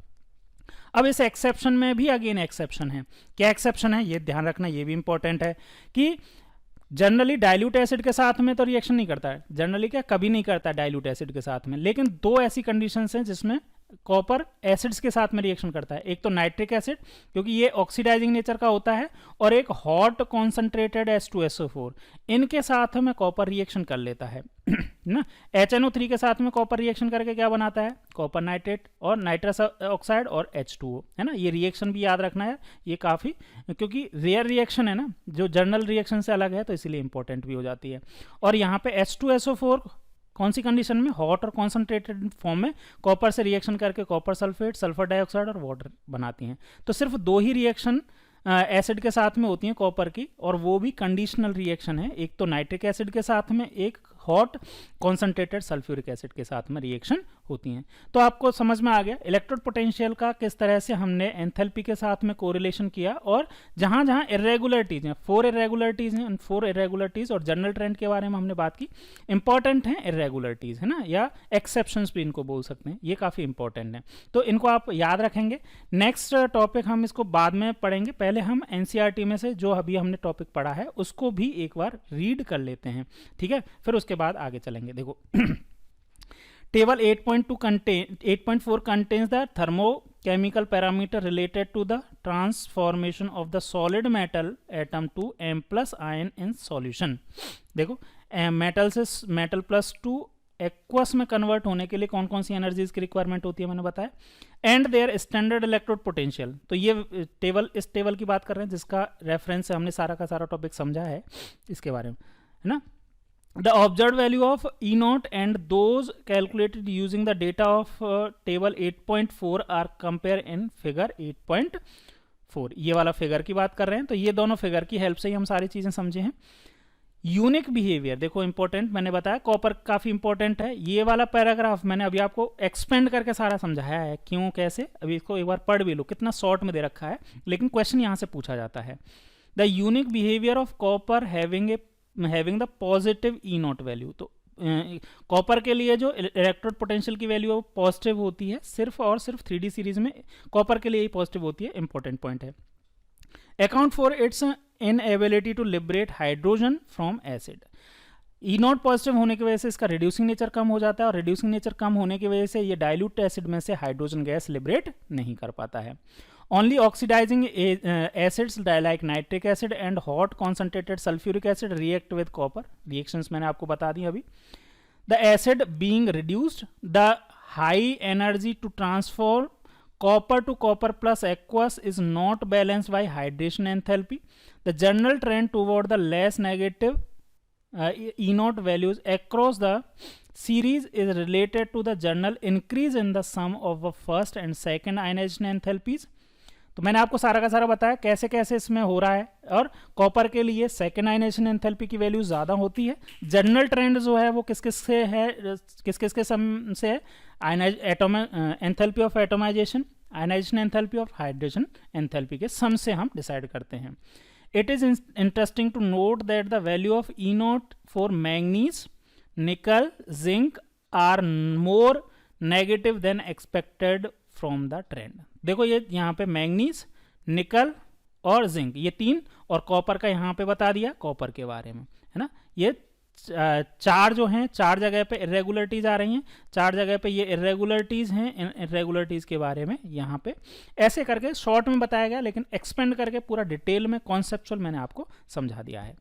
अब इस एक्सेप्शन में भी अगेन एक्सेप्शन है। क्या एक्सेप्शन है ये ध्यान रखना, ये भी इंपॉर्टेंट है कि जनरली डाइल्यूट एसिड के साथ में तो रिएक्शन नहीं करता है, जनरली क्या कभी नहीं करता है डाइल्यूट एसिड के साथ में, लेकिन दो ऐसी कंडीशंस हैं जिसमें कॉपर एसिड्स के साथ में रिएक्शन करता है। एक तो नाइट्रिक एसिड, क्योंकि ये ऑक्सीडाइजिंग नेचर का होता है, और एक हॉट कॉन्सेंट्रेटेड H2SO4, इनके साथ में कॉपर रिएक्शन कर लेता है ना। HNO3 के साथ में कॉपर रिएक्शन करके क्या बनाता है, कॉपर नाइट्रेट और नाइट्रस ऑक्साइड और H2O, है ना। ये रिएक्शन भी याद रखना है, ये काफ़ी, क्योंकि रेयर रिएक्शन है ना, जो जर्नल रिएक्शन से अलग है, तो इसीलिए इंपॉर्टेंट भी हो जाती है। और यहाँ पे H2SO4 कौन सी कंडीशन में, हॉट और कॉन्सेंट्रेटेड फॉर्म में कॉपर से रिएक्शन करके कॉपर सल्फेट, सल्फर डाइऑक्साइड और वाटर बनाती हैं। तो सिर्फ दो ही रिएक्शन एसिड के साथ में होती हैं कॉपर की, और वो भी कंडीशनल रिएक्शन है, एक तो नाइट्रिक एसिड के साथ में, एक हॉट कॉन्सेंट्रेटेड सल्फ्यूरिक एसिड के साथ में रिएक्शन होती हैं। तो आपको समझ में आ गया इलेक्ट्रोड पोटेंशियल का किस तरह से हमने एंथैल्पी के साथ में कोरिलेशन किया, और जहां जहां इरेगुलरिटीज हैं, 4 इरेगुलरिटीज हैं, उन 4 इरेगुलरिटीज और जनरल ट्रेंड के बारे में हमने बात की। इंपॉर्टेंट है इरेगुलरिटीज, है ना, या एक्सेप्शंस भी इनको बोल सकते हैं, ये काफ़ी इंपॉर्टेंट है, तो इनको आप याद रखेंगे। नेक्स्ट टॉपिक हम इसको बाद में पढ़ेंगे, पहले हम एनसीईआरटी में से जो अभी हमने टॉपिक पढ़ा है उसको भी एक बार रीड कर लेते हैं, ठीक है, फिर उसके बाद आगे चलेंगे। देखो table 8.4 contains the thermochemical parameter related to the transformation of the solid metal atom to M plus ion in solution। देखो मेटल से मेटल प्लस टू एक्वस में कन्वर्ट होने के लिए कौन कौन सी एनर्जीज की रिक्वायरमेंट होती है मैंने बताया, and their standard electrode potential. तो ये टेबल, इस टेबल की बात कर रहे हैं जिसका रेफरेंस से हमने सारा का सारा टॉपिक समझा है इसके बारे में, है ना। The observed value of E naught and those calculated using the data of table 8.4 are compared in figure 8.4। ये वाला फिगर की बात कर रहे हैं, तो ये दोनों फिगर की हेल्प से ही हम सारी चीज़ें समझे हैं। यूनिक बिहेवियर देखो इंपॉर्टेंट, मैंने बताया कॉपर काफ़ी इंपॉर्टेंट है। ये वाला पैराग्राफ मैंने अभी आपको एक्सपेंड करके सारा समझाया है, क्यों कैसे, अभी इसको एक बार पढ़ भी लो, कितना शॉर्ट में दे रखा है, लेकिन क्वेश्चन यहाँ से पूछा जाता है। The unique behaviour of copper having the positive E not value. तो कॉपर के लिए जो इलेक्ट्रोड पोटेंशियल की वैल्यू है वो पॉजिटिव होती है, सिर्फ और सिर्फ 3D सीरीज में कॉपर के लिए ही पॉजिटिव होती है, इंपॉर्टेंट पॉइंट है। Account for its inability to liberate hydrogen from acid. E naught positive होने की वजह से इसका रिड्यूसिंग नेचर कम हो जाता है, और रिड्यूसिंग नेचर कम होने की वजह से ये डाइल्यूट एसिड में से हाइड्रोजन गैस लिबरेट नहीं कर पाता है। Only oxidizing acids like nitric acid and hot concentrated sulfuric acid react with copper। Reactions मैंने आपको बता दी अभी। The acid being reduced, the high energy to transform copper to copper plus aqueous is not balanced by hydration enthalpy। The general trend toward the less negative E naught values across the series is related to the general increase in the sum of the first and second ionization enthalpies। तो मैंने आपको सारा का सारा बताया कैसे कैसे इसमें हो रहा है। और कॉपर के लिए सेकेंड आयनाइजेशन एंथैल्पी की वैल्यू ज़्यादा होती है। जनरल ट्रेंड जो है वो किस किस से है, किस किस के सम से है, enthalpy of atomization, ionization enthalpy of hydrogen enthalpy के सम से हम डिसाइड करते हैं। It is interesting to note that the value of E naught for manganese, nickel, zinc are more negative than expected from the trend. देखो ये यहाँ पे manganese, निकल और जिंक ये तीन, और कॉपर का यहाँ पे बता दिया कॉपर के बारे में, है ना। ये चार जो हैं, चार जगह पे इरेगुलरिटीज आ रही हैं, चार जगह पे ये इरेगुलरिटीज हैं। इन इरेगुलरिटीज के बारे में यहाँ पे ऐसे करके शॉर्ट में बताया गया, लेकिन एक्सपेंड करके पूरा डिटेल में कॉन्सेप्चुअल मैंने आपको समझा दिया है।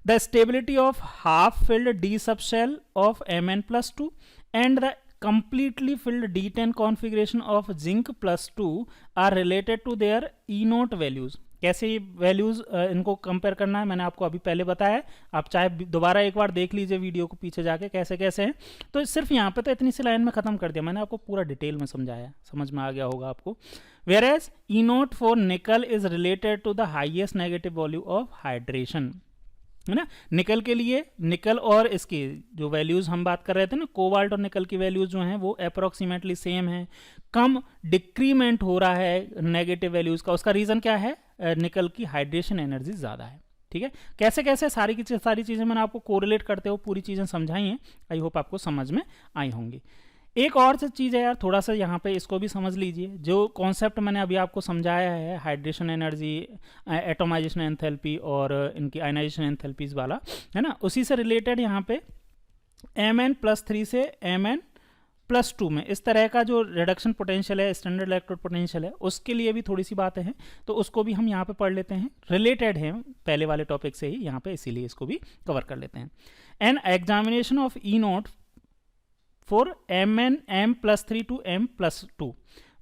The stability of half filled D subshell of Mn+2 and the completely filled D10 configuration of Zinc+2 are related to their E0 values। कैसे ये वैल्यूज इनको कंपेयर करना है मैंने आपको अभी पहले बताया है, आप चाहे दोबारा एक बार देख लीजिए वीडियो को पीछे जाके कैसे कैसे हैं। तो सिर्फ यहाँ पे तो इतनी सी लाइन में ख़त्म कर दिया, मैंने आपको पूरा डिटेल में समझाया, समझ में आ गया होगा आपको। Whereas E0 for nickel is related to the highest negative value of hydration, है ना। निकल के लिए, निकल और इसकी जो वैल्यूज़ हम बात कर रहे थे ना, कोबाल्ट और निकल की वैल्यूज़ जो हैं वो अप्रोक्सीमेटली सेम है, कम डिक्रीमेंट हो रहा है नेगेटिव वैल्यूज़ का। उसका रीज़न क्या है, निकल की हाइड्रेशन एनर्जी ज़्यादा है। ठीक है, कैसे कैसे सारी की सारी चीज़ें मैंने आपको कोरिलेट करते हुए पूरी चीज़ें समझाई हैं, आई होप आपको समझ में आई होंगी। एक और चीज़ है यार, थोड़ा सा यहाँ पे इसको भी समझ लीजिए। जो कॉन्सेप्ट मैंने अभी आपको समझाया है, हाइड्रेशन एनर्जी, एटोमाइजेशन एंथैल्पी और इनकी आयनाइजेशन एंथैल्पीज वाला, है ना, उसी से रिलेटेड यहाँ पे Mn+3 से Mn+2 में इस तरह का जो रिडक्शन पोटेंशियल है, स्टैंडर्ड इलेक्ट्रोड पोटेंशियल है, उसके लिए भी थोड़ी सी बातें हैं, तो उसको भी हम यहाँ पे पढ़ लेते हैं। रिलेटेड है पहले वाले टॉपिक से ही यहाँ पे, इसीलिए इसको भी कवर कर लेते हैं। An examination of E0 for M+3 to M+2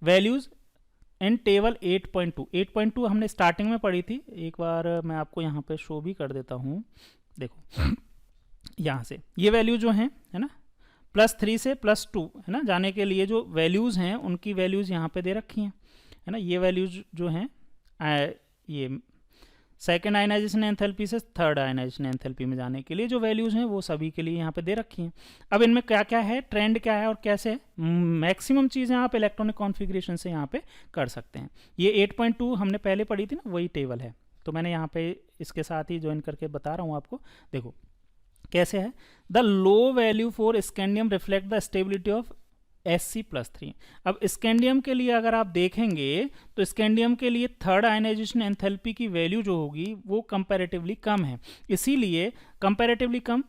values in table 8.2। 8.2 हमने स्टार्टिंग में पढ़ी थी, एक बार मैं आपको यहाँ पे शो भी कर देता हूँ। देखो यहाँ से ये वैल्यू जो हैं, है ना, +3 से +2, है ना, जाने के लिए जो वैल्यूज़ हैं उनकी वैल्यूज़ यहाँ पे दे रखी हैं, है ना। ये वैल्यूज जो हैं ये सेकेंड आयनाइजेशन एंथैल्पी से थर्ड आयनाइजेशन एंथैल्पी में जाने के लिए जो वैल्यूज़ हैं वो सभी के लिए यहाँ पे दे रखी हैं। अब इनमें क्या क्या है, ट्रेंड क्या है और कैसे मैक्सिमम चीज़ें आप इलेक्ट्रॉनिक कॉन्फ़िगरेशन से यहाँ पे कर सकते हैं। ये 8.2 हमने पहले पढ़ी थी ना, वही टेबल है, तो मैंने यहाँ पे इसके साथ ही ज्वाइन करके बता रहा हूँ आपको। देखो कैसे है, the low value for scandium reflect the stability of Sc+3। अब स्कैंडियम के लिए अगर आप देखेंगे तो स्कैंडियम के लिए थर्ड आयनाइजेशन एंथैल्पी की वैल्यू जो होगी वो कंपैरेटिवली कम है, इसीलिए कंपैरेटिवली कम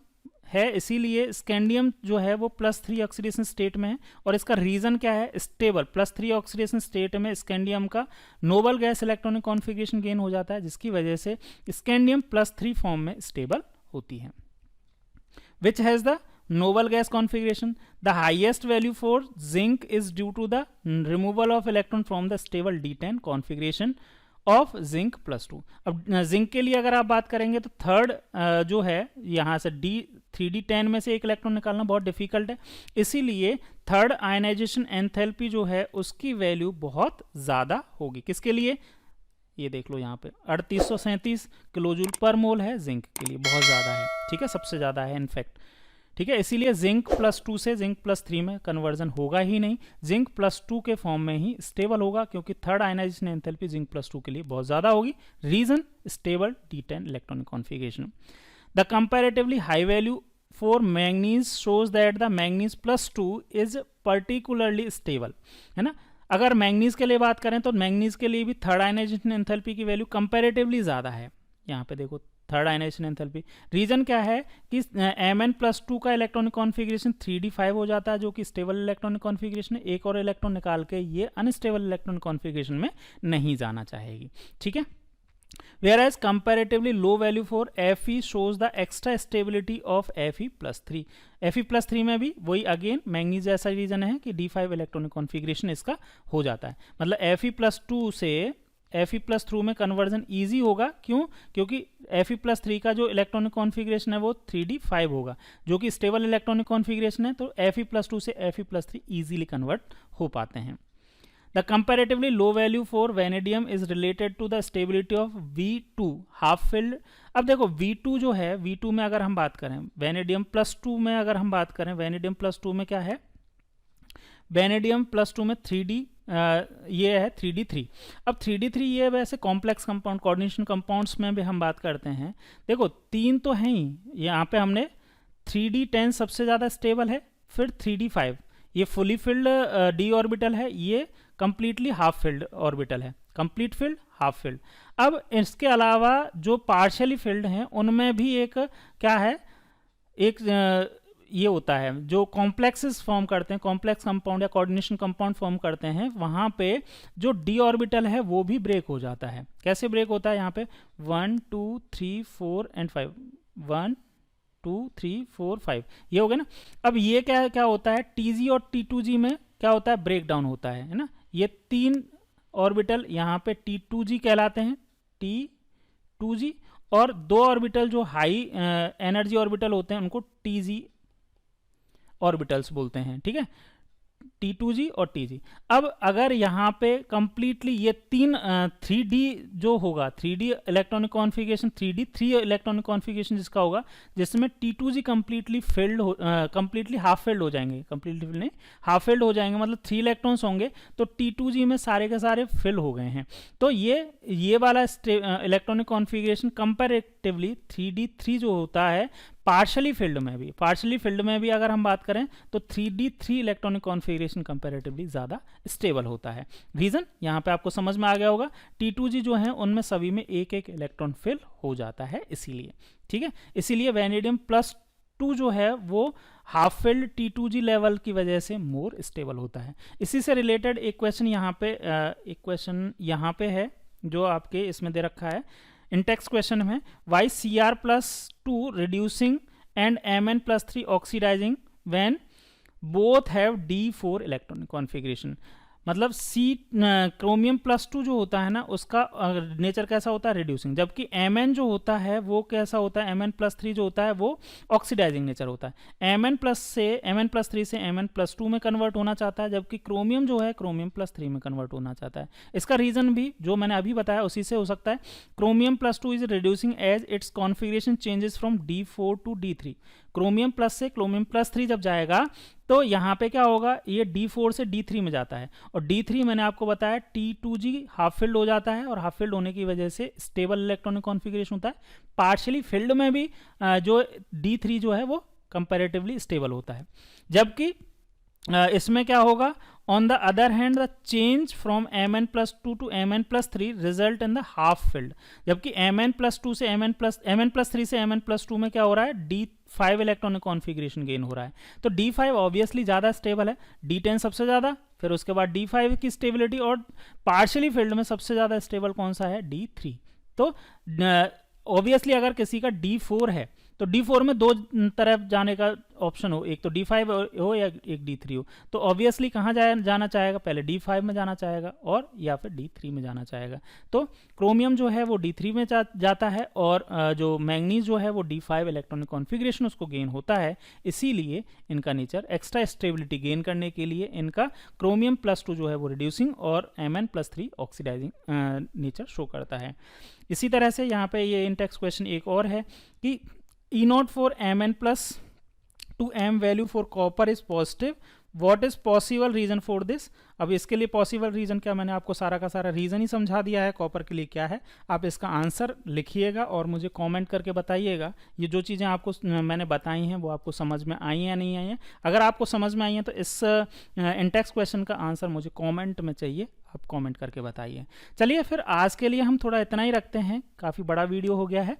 है, इसीलिए स्कैंडियम जो है वो +3 ऑक्सीडेशन स्टेट में है। और इसका रीज़न क्या है, स्टेबल +3 ऑक्सीडेशन स्टेट में स्कैंडियम का noble gas electronic configuration gain हो जाता है, जिसकी वजह से स्कैंडियम +3 फॉर्म में स्टेबल होती है। Which has the noble gas configuration, the highest value for zinc is due to the removal of electron from the stable D10 configuration of Zinc+2। अब जिंक के लिए अगर आप बात करेंगे तो थर्ड जो है यहाँ से 3D10 में से एक इलेक्ट्रॉन निकालना बहुत डिफिकल्ट है, इसीलिए थर्ड आयनाइजेशन एंथैल्पी जो है उसकी वैल्यू बहुत ज़्यादा होगी। किसके लिए, ये देख लो यहाँ पे 3837 किलोजूल पर मोल है जिंक के लिए, बहुत ज़्यादा है। ठीक है, सबसे ज़्यादा है इनफैक्ट। ठीक है, इसीलिए Zinc+2 से Zinc+3 में कन्वर्जन होगा ही नहीं, Zinc+2 के फॉर्म में ही स्टेबल होगा, क्योंकि थर्ड आयनाइजेशन एंथैल्पी Zinc+2 के लिए बहुत ज़्यादा होगी। Reason, stable D10 electronic configuration. The comparatively high value for manganese shows that the manganese is particularly stable, है ना। अगर मैंगनीज के लिए बात करें तो मैंगनीज के लिए भी थर्ड आयनाइजेशन एंथैल्पी की वैल्यू कंपैरेटिवली ज़्यादा है। यहाँ पे देखो थर्ड आयनाइजेशन एंथैल्पी, रीजन क्या है कि Mn+2 का इलेक्ट्रॉनिक कॉन्फ़िगरेशन 3d5 हो जाता है, जो कि स्टेबल इलेक्ट्रॉनिक कॉन्फ़िगरेशन है। एक और इलेक्ट्रॉन निकाल के ये अनस्टेबल इलेक्ट्रॉनिक कॉन्फ़िगरेशन में नहीं जाना चाहेगी। ठीक है, whereas comparatively low value for Fe shows the extra stability of Fe+3। Fe+3 में भी वही अगेन मैंगनीज जैसा रीजन है कि d5 इलेक्ट्रॉनिक कॉन्फ़िगरेशन इसका हो जाता है, मतलब Fe+2 से Fe+3 में कन्वर्जन ईजी होगा। क्यों, क्योंकि Fe+3 का जो इलेक्ट्रॉनिक कॉन्फ़िगरेशन है वो 3d5 होगा, जो कि स्टेबल इलेक्ट्रॉनिक कॉन्फ़िगरेशन है, तो Fe+2 से Fe+3 ईजीली कन्वर्ट हो पाते हैं। The comparatively low value for vanadium is related to the stability of V2 half filled. अब देखो V2 जो है, V2 में अगर हम बात करें, वेनेडियम प्लस 2 में अगर हम बात करें, वेनेडियम प्लस 2 में क्या है, वेनेडियम प्लस 2 में 3D ये है 3D3। अब 3D3 ये वैसे कॉम्प्लेक्स कंपाउंड, कोऑर्डिनेशन कंपाउंड्स में भी हम बात करते हैं। देखो 3 तो हैं ही, यहाँ पे हमने 3D10 सबसे ज़्यादा स्टेबल है, फिर 3D5 ये फुली फिल्ड d ऑर्बिटल है, ये कंप्लीटली हाफ फिल्ड ऑर्बिटल है, कंप्लीट फिल्ड हाफ फिल्ड। अब इसके अलावा जो पार्शियली फिल्ड हैं उनमें भी एक क्या है, एक ये होता है जो कॉम्प्लेक्सेस फॉर्म करते हैं, कॉम्प्लेक्स कंपाउंड या कोऑर्डिनेशन कंपाउंड फॉर्म करते हैं, वहाँ पे जो d ऑर्बिटल है वो भी ब्रेक हो जाता है। कैसे ब्रेक होता है, यहाँ पे 1 2 3 4 एंड 5, 1 2 3 4 5 ये हो गया ना। अब ये क्या होता है, Tg और T2g में क्या होता है, ब्रेक डाउन होता है ना। ये 3 ऑर्बिटल यहाँ पे T2g कहलाते हैं, T2g, और 2 ऑर्बिटल जो हाई एनर्जी ऑर्बिटल होते हैं उनको Tg ऑर्बिटल्स बोलते हैं, ठीक है, T2g और Tg। अब अगर यहाँ पे कंप्लीटली ये 3D जो होगा, 3D electronic configuration, 3D3 electronic configuration जिसका होगा, जिसमें T2g completely filled completely half filled हो जाएंगे, कंप्लीटली फिल्ड नहीं, हाफ फिल्ड हो जाएंगे, मतलब 3 इलेक्ट्रॉन्स होंगे, तो T2g में सारे के सारे फिल हो गए हैं। तो ये वाला इलेक्ट्रॉनिक कॉन्फ़िगरेशन कंपैरेटिवली 3D3 जो होता है पार्शियली फिल्ड में भी अगर हम बात करें तो 3D3 इलेक्ट्रॉनिक कॉन्फ़िगरेशन कंपैरेटिवली ज़्यादा स्टेबल होता है। रीज़न यहाँ पे आपको समझ में आ गया होगा, T2g जो है उनमें सभी में एक एक इलेक्ट्रॉन फिल हो जाता है, इसीलिए, ठीक है। इसीलिए वेनेडियम प्लस 2 जो है वो हाफ फिल्ड T2g लेवल की वजह से मोर स्टेबल होता है। इसी से रिलेटेड एक क्वेश्चन यहाँ पे है जो आपके इसमें दे रखा है, इन टेक्स्ट क्वेश्चन में, why Cr+2 reducing and Mn+3 oxidising when both have D4 electronic configuration. मतलब क्रोमियम प्लस 2 जो होता है ना उसका नेचर कैसा होता है, रिड्यूसिंग, जबकि Mn जो होता है वो कैसा होता है, Mn+3 जो होता है वो ऑक्सीडाइजिंग नेचर होता है। Mn+3 से Mn+2 में कन्वर्ट होना चाहता है, जबकि क्रोमियम जो है क्रोमियम+3 में कन्वर्ट होना चाहता है। इसका रीज़न भी जो मैंने अभी बताया उसी से हो सकता है। Chromium plus 2 is reducing as its configuration changes from D4 to D3। Chromium plus से क्रोमियम+3 जब जाएगा तो यहाँ पे क्या होगा, ये D4 से D3 में जाता है, और D3 मैंने आपको बताया T2g हाफ फिल्ड हो जाता है, और हाफ फिल्ड होने की वजह से स्टेबल इलेक्ट्रॉनिक कॉन्फ़िगरेशन होता है। पार्शियली फिल्ड में भी जो D3 जो है वो कंपैरेटिवली स्टेबल होता है, जबकि इसमें क्या होगा, on the other hand the change from Mn+2 to Mn+3 result in the half filled. जबकि Mn+2 से Mn+3 से Mn+2 में क्या हो रहा है, D5 इलेक्ट्रॉनिक कॉन्फ़िगरेशन गेन हो रहा है। तो D5 ऑब्वियसली ज़्यादा स्टेबल है, D10 सबसे ज़्यादा, फिर उसके बाद D5 की स्टेबिलिटी, और पार्शियली फील्ड में सबसे ज़्यादा स्टेबल कौन सा है, D3। तो ऑब्वियसली अगर किसी का D4 है तो D4 में 2 तरफ जाने का ऑप्शन हो, एक तो D5 हो या एक D3 हो, तो ऑब्वियसली कहाँ जाना चाहेगा, पहले D5 में जाना चाहेगा और या फिर D3 में जाना चाहेगा। तो क्रोमियम जो है वो D3 में जाता है, और जो मैंगनीज जो है वो D5 इलेक्ट्रॉनिक कॉन्फ़िगरेशन उसको गेन होता है। इसीलिए इनका नेचर एक्स्ट्रा स्टेबिलिटी गेन करने के लिए इनका क्रोमियम प्लस 2 जो है वो रिड्यूसिंग और Mn+3 ऑक्सीडाइजिंग नेचर शो करता है। इसी तरह से यहाँ पे ये इन टेक्स्ट क्वेश्चन एक और है कि E0 for Mn+2 M value for copper is positive, what is possible reason for this. अब इसके लिए पॉसिबल रीजन क्या, मैंने आपको सारा का सारा रीजन ही समझा दिया है कॉपर के लिए क्या है। आप इसका आंसर लिखिएगा और मुझे कमेंट करके बताइएगा ये जो चीज़ें आपको मैंने बताई हैं वो आपको समझ में आई हैं या नहीं आई हैं। अगर आपको समझ में आई हैं तो इस इन-टेक्स्ट क्वेश्चन का आंसर मुझे कॉमेंट में चाहिए, आप कमेंट करके बताइए। चलिए फिर आज के लिए हम थोड़ा इतना ही रखते हैं, काफ़ी बड़ा वीडियो हो गया है।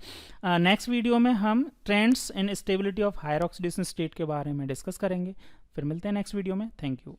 नेक्स्ट वीडियो में हम trends in stability of higher oxidation state के बारे में डिस्कस करेंगे। फिर मिलते हैं नेक्स्ट वीडियो में। Thank you.